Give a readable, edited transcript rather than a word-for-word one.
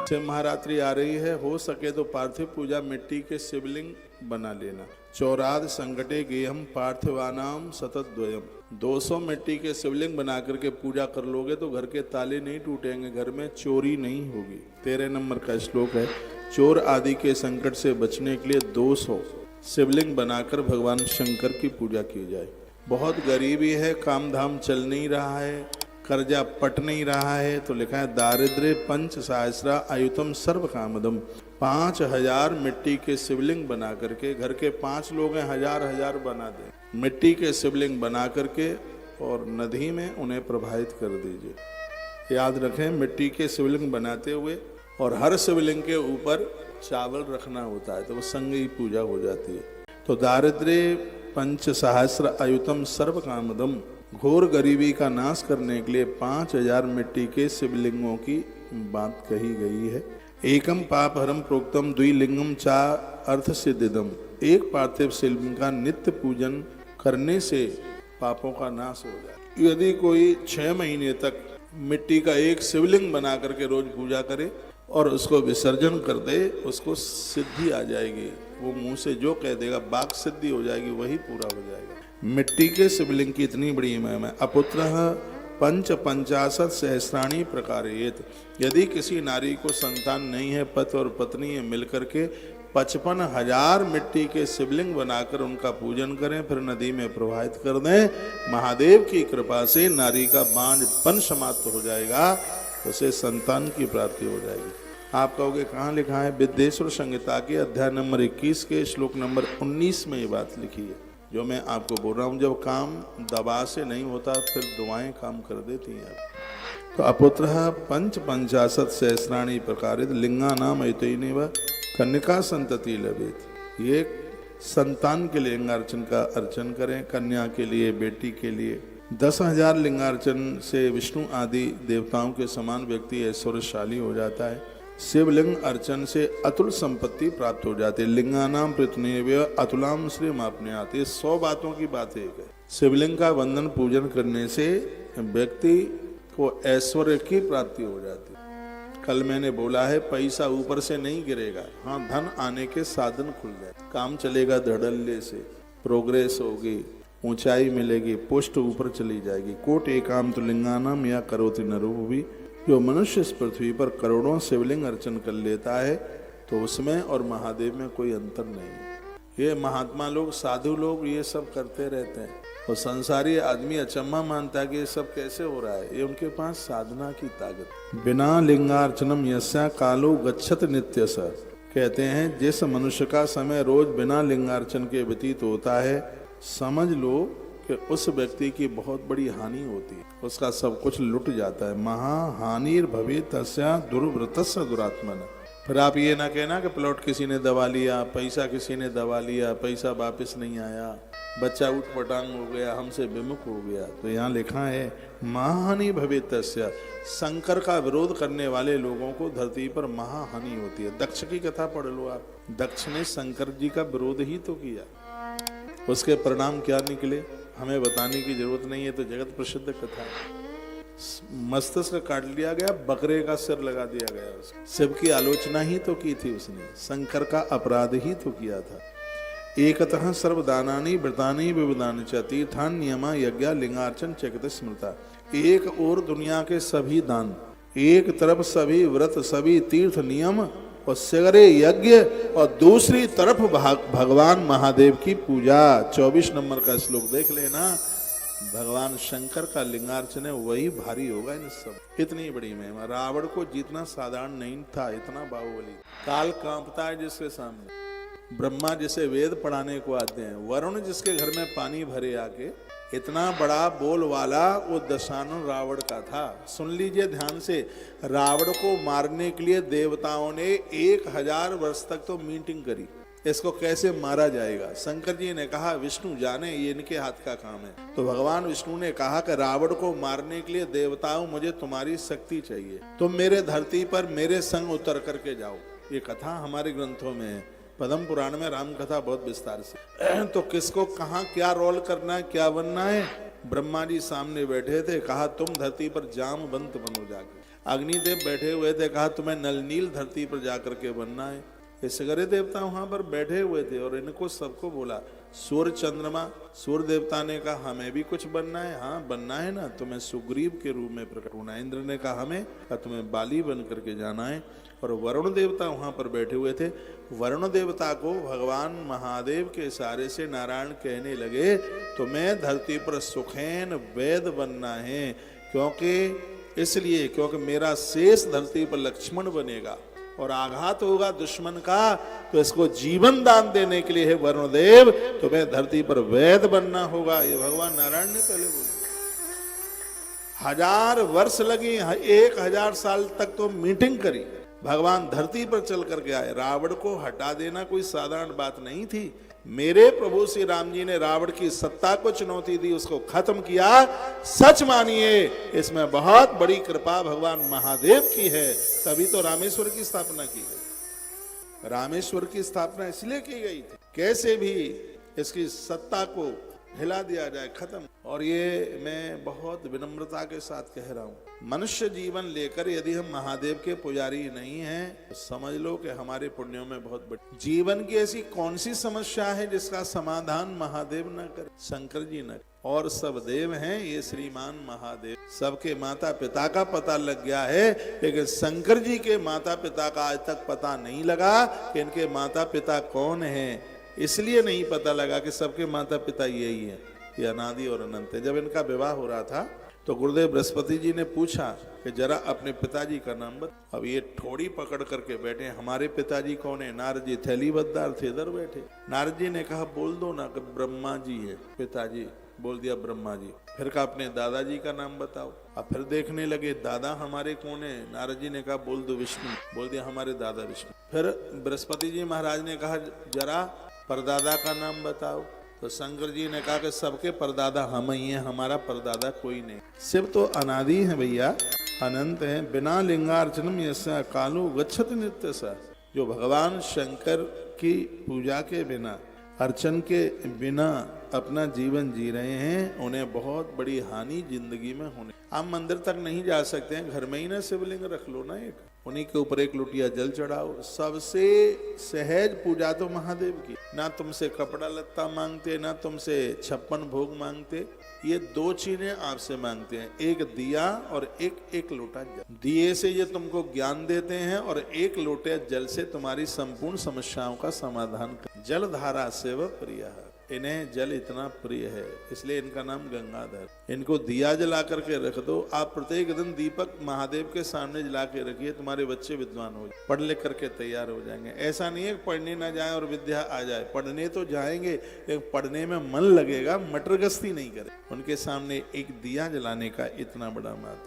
से महारात्रि आ रही है, हो सके तो पार्थिव पूजा मिट्टी के शिवलिंग बना लेना। चौराद संकटे गेहम पार्थिवानाम सतद्वयम। 200 मिट्टी के शिवलिंग बना करके पूजा कर लोगे तो घर के ताले नहीं टूटेंगे, घर में चोरी नहीं होगी। 13 नंबर का श्लोक है, चोर आदि के संकट से बचने के लिए 200 शिवलिंग बनाकर भगवान शंकर की पूजा की जाए। बहुत गरीबी है, काम धाम चल नहीं रहा है, कर्जा पट नहीं रहा है, तो लिखा है दारिद्र्य पंच सहस्रा आयुतम सर्व कामदम। 5000 मिट्टी के शिवलिंग बना करके, घर के 5 लोग हैं, 1000 बना दें मिट्टी के शिवलिंग बना करके और नदी में उन्हें प्रवाहित कर दीजिए। याद रखें, मिट्टी के शिवलिंग बनाते हुए और हर शिवलिंग के ऊपर चावल रखना होता है, तो वो संग ही पूजा हो जाती है। तो दारिद्र्य पंच सहस्र आयुतम सर्व कामदम, घोर गरीबी का नाश करने के लिए 5000 मिट्टी के शिवलिंगों की बात कही गई है। एकम पाप हरम प्रोक्तम द्विलिंगम चा अर्थ सिद्धिदम। एक पार्थिव शिवलिंग का नित्य पूजन करने से पापों का नाश हो जाए। यदि कोई 6 महीने तक मिट्टी का एक शिवलिंग बना करके रोज पूजा करे और उसको विसर्जन कर दे, उसको सिद्धि आ जाएगी। वो मुंह से जो कह देगा वाक सिद्धि हो जाएगी, वही पूरा हो जाएगा। मिट्टी के शिवलिंग की इतनी बड़ी महिमा है। अपुत्रः पंच पंचाशत सहस्राणी प्रकारेत। यदि किसी नारी को संतान नहीं है, पति और पत्नी है, मिलकर के 55,000 मिट्टी के शिवलिंग बनाकर उनका पूजन करें, फिर नदी में प्रवाहित कर दें। महादेव की कृपा से नारी का बांझपन समाप्त हो जाएगा, उसे संतान की प्राप्ति हो जाएगी। आप कहोगे कहाँ लिखा है? विद्येश्वर संहिता के अध्याय नंबर 21 के श्लोक नंबर 19 में ये बात लिखी है, जो मैं आपको बोल रहा हूँ। जब काम दबा से नहीं होता, फिर दुआएं काम कर देती हैं। तो अपुत्रः पंच पंचाशत सहस्राणी प्रकारित लिंगा नाम ऐतैनेव कन्या संतति लभेत। ये संतान के लिए लिंगार्चन का अर्चन करें, कन्या के लिए, बेटी के लिए। 10,000 लिंगार्चन से विष्णु आदि देवताओं के समान व्यक्ति ऐश्वर्यशाली हो जाता है। शिवलिंग अर्चन से अतुल संपत्ति प्राप्त हो जाती है। लिंगानाम पृथ्वी अतुलाम श्री मापन्यात। ये 100 बातों की बात एक है। शिवलिंग का वंदन पूजन करने से व्यक्ति को ऐश्वर्य की प्राप्ति हो जाती है। कल मैंने बोला है, पैसा ऊपर से नहीं गिरेगा, हाँ धन आने के साधन खुल जाए, काम चलेगा धड़ल्ले से, प्रोग्रेस होगी, ऊंचाई मिलेगी, पोस्ट ऊपर चली जाएगी। कोट एकाम तो लिंगानाम या करोति नरो भी। जो मनुष्य इस पृथ्वी पर करोड़ों शिवलिंग अर्चन कर लेता है, तो उसमें और महादेव में कोई अंतर नहीं है। ये महात्मा लोग, साधु लोग ये सब करते रहते हैं, और संसारी आदमी अचम्मा मानता है कि ये सब कैसे हो रहा है। ये उनके पास साधना की ताकत। बिना लिंगार्चनम यस्या कालो गच्छत नित्यस। कहते हैं जिस मनुष्य का समय रोज बिना लिंगार्चन के व्यतीत होता है, समझ लो कि उस व्यक्ति की बहुत बड़ी हानि होती है, उसका सब कुछ लुट जाता है। महाहानिर भवेत् तस्या दुर्वृतस्य दुरात्मन। फिर आप ये ना कहना कि प्लॉट किसी ने दबा लिया, पैसा किसी ने दबा लिया, पैसा वापस नहीं आया, बच्चा उठ पटांग हो गया, हमसे विमुख हो गया। तो यहाँ लिखा है महाहानि भवेत् तस्या। शंकर का विरोध करने वाले लोगों को धरती पर महाहानि होती है। दक्ष की कथा पढ़ लो आप। दक्ष ने शंकर जी का विरोध ही तो किया, उसके परिणाम क्या निकले हमें बताने की जरूरत नहीं है, तो जगत प्रसिद्ध कथा। मस्तिष्क काट लिया गया, बकरे का सिर लगा दिया गया उसको। शिव की आलोचना ही तो की थी उसने, शंकर का अपराध ही तो किया था। एकतः सर्वदानानि व्रतानि विविधानि च तीर्थान नियमा यज्ञ लिंगार्चन चकित स्मृता। एक और दुनिया के सभी दान, एक तरफ सभी व्रत, सभी तीर्थ नियम और सगरे यज्ञ, और दूसरी तरफ भगवान महादेव की पूजा। 24 नंबर का श्लोक देख लेना, भगवान शंकर का लिंगार्चन है, वही भारी होगा इन सब। इतनी बड़ी महिमा। रावण को जीतना साधारण नहीं था, इतना बाहुबली। काल कांपता है जिसके सामने, ब्रह्मा जिसे वेद पढ़ाने को आते हैं, वरुण जिसके घर में पानी भरे आके, इतना बड़ा बोल वाला वो दशानन रावण का था। सुन लीजिए ध्यान से, रावण को मारने के लिए देवताओं ने 1000 वर्ष तक तो मीटिंग करी, इसको कैसे मारा जाएगा। शंकर जी ने कहा विष्णु जाने, ये इनके हाथ का काम है। तो भगवान विष्णु ने कहा कि रावण को मारने के लिए देवताओं, मुझे तुम्हारी शक्ति चाहिए, तुम मेरे धरती पर मेरे संग उतर करके जाओ। ये कथा हमारे ग्रंथों में है, पद्म पुराण में राम कथा बहुत विस्तार से। तो किसको कहाँ क्या रोल करना है, क्या बनना है, ब्रह्मा जी सामने बैठे थे, कहा तुम धरती पर जामवंत बनो जाके। अग्निदेव बैठे हुए थे, कहा तुम्हें नलनील धरती पर जाकर के बनना है। ये सगरे देवता वहां पर बैठे हुए थे और इनको सबको बोला। सूर्य चंद्रमा, सूर्य देवता ने कहा हमें भी कुछ बनना है। हाँ बनना है ना, तुम्हें सुग्रीव के रूप में प्रकट होना है। इंद्र ने कहा हमें, तुम्हें बाली बन करके जाना है। और वरुण देवता वहां पर बैठे हुए थे। वरुण देवता को भगवान महादेव के इशारे से नारायण कहने लगे तुम्हें धरती पर सुखैन वेद बनना है, क्योंकि मेरा शेष धरती पर लक्ष्मण बनेगा और आघात होगा दुश्मन का, तो इसको जीवन दान देने के लिए है वरुण देव तुम्हें धरती पर वैद बनना होगा। ये भगवान नारायण ने पहले बोला। 1000 वर्ष लगी, 1000 साल तक तो मीटिंग करी, भगवान धरती पर चल करके आए। रावण को हटा देना कोई साधारण बात नहीं थी। मेरे प्रभु श्री राम जी ने रावण की सत्ता को चुनौती दी, उसको खत्म किया। सच मानिए इसमें बहुत बड़ी कृपा भगवान महादेव की है, तभी तो रामेश्वर की स्थापना की गई। रामेश्वर की स्थापना इसलिए की गई थी कैसे भी इसकी सत्ता को हिला दिया जाए, खत्म। और ये मैं बहुत विनम्रता के साथ कह रहा हूं, मनुष्य जीवन लेकर यदि हम महादेव के पुजारी नहीं हैं तो समझ लो कि हमारे पुण्यों में बहुत बड़ी। जीवन की ऐसी कौन सी समस्या है जिसका समाधान महादेव न करे, शंकर जी न करे। और सब देव हैं, ये श्रीमान महादेव सबके माता पिता का पता लग गया है, लेकिन शंकर जी के माता पिता का आज तक पता नहीं लगा कि इनके माता पिता कौन हैं। इसलिए नहीं पता लगा कि सबके माता पिता यही है, ये अनादि और अनंत है। जब इनका विवाह हो रहा था तो गुरुदेव बृहस्पति जी ने पूछा कि जरा अपने पिताजी का नाम बता। अब ये ठोड़ी पकड़ करके बैठे, हमारे पिताजी कौन है? नारद जी थैलीबद्दार थे, इधर बैठे। नारद जी ने कहा बोल दो ना कि ब्रह्मा जी है पिताजी। बोल दिया ब्रह्मा जी। फिर कहा अपने दादाजी का नाम बताओ। अब फिर देखने लगे दादा हमारे कौन है? नारद जी ने कहा बोल दो विष्णु। बोल दिया हमारे दादा विष्णु। फिर बृहस्पति जी महाराज ने कहा जरा परदादा का नाम बताओ। तो शंकर जी ने कहा कि सबके परदादा हम ही हैं, हमारा परदादा कोई नहीं। शिव तो अनादि है भैया, अनंत है। बिना लिंगार्चनम यस्य कालो गच्छति नित्य सा। जो भगवान शंकर की पूजा के बिना, अर्चन के बिना अपना जीवन जी रहे हैं, उन्हें बहुत बड़ी हानि जिंदगी में होने। आप मंदिर तक नहीं जा सकते हैं, घर में ही ना शिवलिंग रख लो ना एक, उन्हीं के ऊपर एक लोटिया जल चढ़ाओ। सबसे सहज पूजा तो महादेव की। ना तुमसे कपड़ा लत्ता मांगते, ना तुमसे 56 भोग मांगते। ये 2 चीजें आपसे मांगते हैं, एक दिया और एक लोटा जल। दिए से ये तुमको ज्ञान देते हैं और एक लोटे जल से तुम्हारी संपूर्ण समस्याओं का समाधान कर। जल धारा सेव प्रिय है, इन्हें जल इतना प्रिय है इसलिए इनका नाम गंगाधर। इनको दिया जला करके रख दो। आप प्रत्येक दिन दीपक महादेव के सामने जला के रखिए, तुम्हारे बच्चे विद्वान हो जाए, पढ़ लिख करके तैयार हो जाएंगे। ऐसा नहीं है पढ़ने ना जाए और विद्या आ जाए, पढ़ने तो जाएंगे लेकिन पढ़ने में मन लगेगा, मटरगस्ती नहीं करे। उनके सामने एक दिया जलाने का इतना बड़ा महत्व।